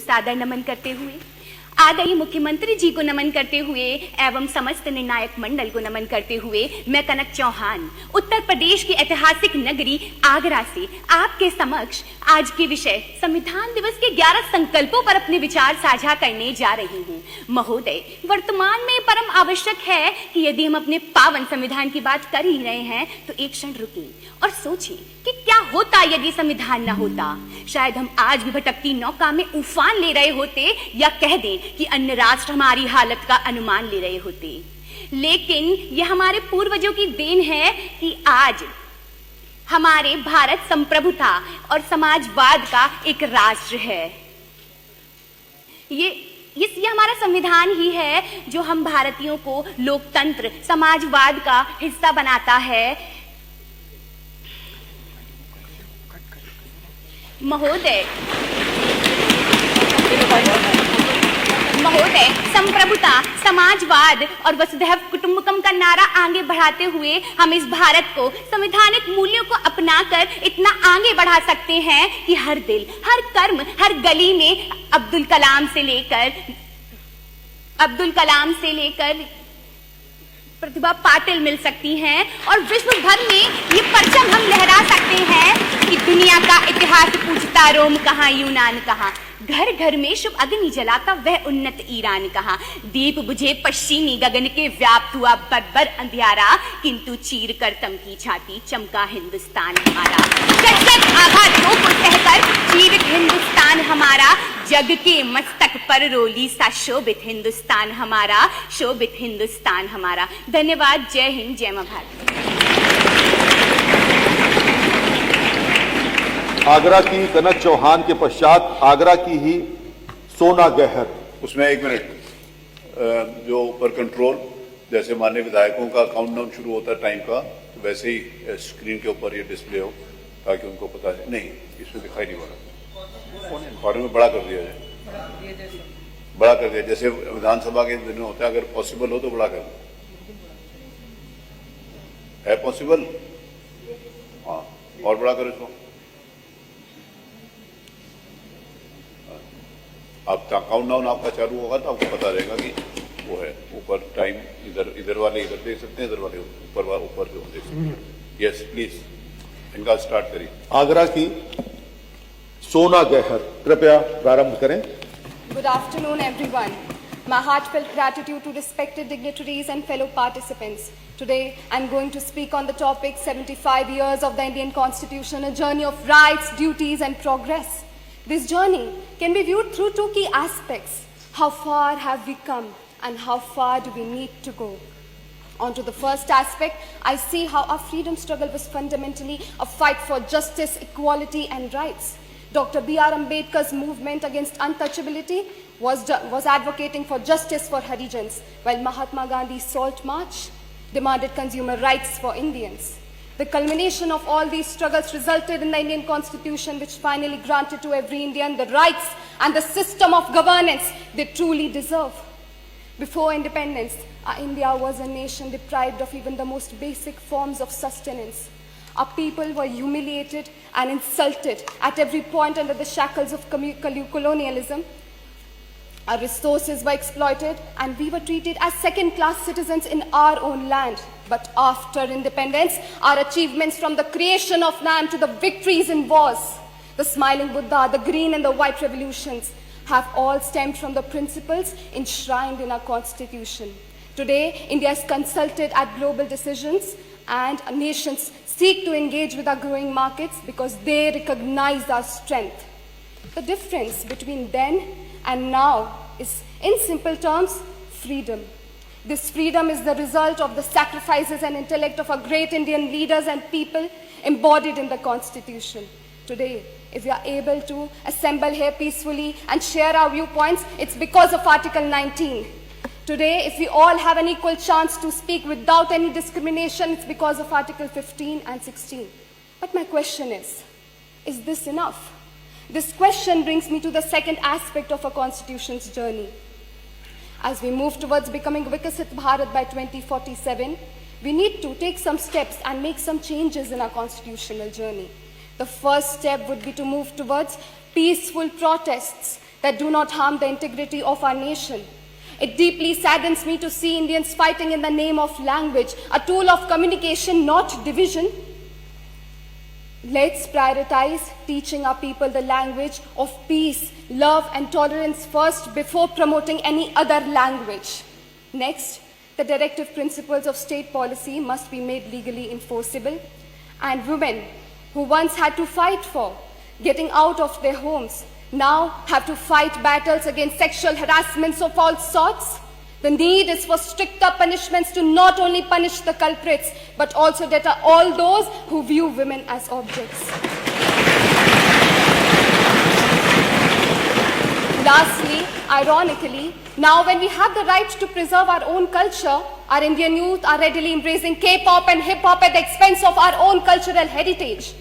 सादर नमन करते हुए, आदरणीय मुख्यमंत्री जी को नमन करते हुए एवं समस्त निर्णायक मंडल को नमन करते हुए मैं कनक चौहान उत्तर प्रदेश की ऐतिहासिक नगरी आगरा से आपके समक्ष आज के विषय संविधान दिवस के 11 संकल्पों पर अपने विचार साझा करने जा रही हूँ। महोदय, वर्तमान में परम आवश्यक है कि यदि हम अपने पावन संविधान की बात कर ही रहे हैं तो एक क्षण रुकें और सोचें कि क्या होता यदि संविधान न होता। शायद हम आज भी भटकती नौका में उफान ले रहे होते या कह दें कि अन्य राष्ट्र हमारी हालत का अनुमान ले रहे होते। लेकिन यह हमारे पूर्वजों की देन है कि आज हमारे भारत संप्रभुता और समाजवाद का एक राष्ट्र है। ये हमारा संविधान ही है जो हम भारतीयों को लोकतंत्र समाजवाद का हिस्सा बनाता है। महोदय, संप्रभुता, समाजवाद और वसुधैव कुटुंबकम का नारा आगे बढ़ाते हुए हम इस भारत को संवैधानिक मूल्यों को अपनाकर इतना आगे बढ़ा सकते हैं कि हर दिल, हर कर्म, हर गली में अब्दुल कलाम से लेकर प्रतिभा पाटिल मिल सकती हैं और विश्व भर में ये परचम हम लहरा सकते हैं कि दुनिया का इतिहास पूछता रोम कहाँ, यूनान कहाँ, घर घर में शुभ अग्नि जलाता वह उन्नत ईरान कहाँ, दीप बुझे पश्चिमी गगन के व्याप्त हुआ बर्बर अंधियारा, किंतु चीर कर तमकी छाती चमका हिंदुस्तान हमारा, सशक्त आघातों को सहकर जीवित हिंदुस्तान हमारा, जग के मस्तक पर रोली सा शोभित हिंदुस्तान हमारा, शोभित हिंदुस्तान हमारा। धन्यवाद। जय हिंद, जय मां भारत। आगरा की कनक चौहान के पश्चात आगरा की ही सोना गहर। उसमें एक मिनट, जो ऊपर कंट्रोल जैसे माननीय विधायकों का काउंटडाउन शुरू होता है टाइम का, तो वैसे ही स्क्रीन के ऊपर ये डिस्प्ले हो ताकि उनको पता है। नहीं, इसमें दिखाई नहीं पड़ा, फॉर्म में बड़ा कर दिया जाए, बड़ा कर दिया जैसे विधानसभा के दिन होता है। अगर पॉसिबल हो तो बड़ा कर है, पॉसिबल? हाँ, और बड़ा करो इसको। आप काउंटडाउन आपका चालू होगा तो आपको पता रहेगा कि वो है ऊपर टाइम, इधर वाले इधर देख सकते हैं, इधर वाले ऊपर देख सकते हैं। यस प्लीज, इनका स्टार्ट करिए। आगरा की सोना गहर, कृपया प्रारंभ करें। Good afternoon, everyone. My heartfelt gratitude to respected dignitaries and fellow participants. Today, I'm going to speak on the topic 75 years of the Indian Constitution, a journey of rights, duties, and progress. This journey can be viewed through two key aspects. How far have we come and how far do we need to go? On to the first aspect, I see how our freedom struggle was fundamentally a fight for justice, equality, and rights. Dr. B.R. Ambedkar's movement against untouchability was advocating for justice for Harijans, while Mahatma Gandhi's Salt March demanded consumer rights for Indians. The culmination of all these struggles resulted in the Indian Constitution, which finally granted to every Indian the rights and the system of governance they truly deserve. Before independence, our India was a nation deprived of even the most basic forms of sustenance. Our people were humiliated and insulted at every point under the shackles of colonialism. Our resources were exploited and we were treated as second-class citizens in our own land. But after independence, our achievements from the creation of land to the victories in wars, the smiling Buddha, the green and the white revolutions, have all stemmed from the principles enshrined in our Constitution. Today, India is consulted at global decisions and nations seek to engage with our growing markets because they recognize our strength. The difference between then and now is, in simple terms, freedom. This freedom is the result of the sacrifices and intellect of our great Indian leaders and people embodied in the Constitution. Today, if we are able to assemble here peacefully and share our viewpoints, it's because of Article 19. Today, if we all have an equal chance to speak without any discrimination, it's because of Article 15 and 16. But my question is this enough? This question brings me to the second aspect of our Constitution's journey. As we move towards becoming Vikasit Bharat by 2047, we need to take some steps and make some changes in our constitutional journey. The first step would be to move towards peaceful protests that do not harm the integrity of our nation. It deeply saddens me to see Indians fighting in the name of language, a tool of communication, not division. Let's prioritize teaching our people the language of peace, love, and tolerance first before promoting any other language. Next, the directive principles of state policy must be made legally enforceable, and women who once had to fight for getting out of their homes now have to fight battles against sexual harassments of all sorts. The need is for stricter punishments to not only punish the culprits, but also deter all those who view women as objects. Lastly, ironically, now when we have the right to preserve our own culture, our Indian youth are readily embracing K-pop and hip-hop at the expense of our own cultural heritage.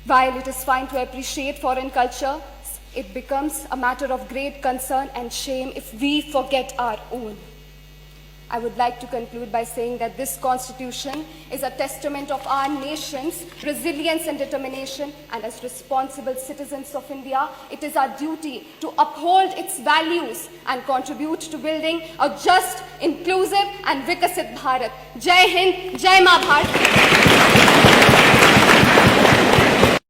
While it is fine to appreciate foreign culture, it becomes a matter of great concern and shame if we forget our own. I would like to conclude by saying that this constitution is a testament of our nation's resilience and determination, and as responsible citizens of India, it is our duty to uphold its values and contribute to building a just, inclusive and Vikasit Bharat. Jai Hind, Jai Ma Bharat.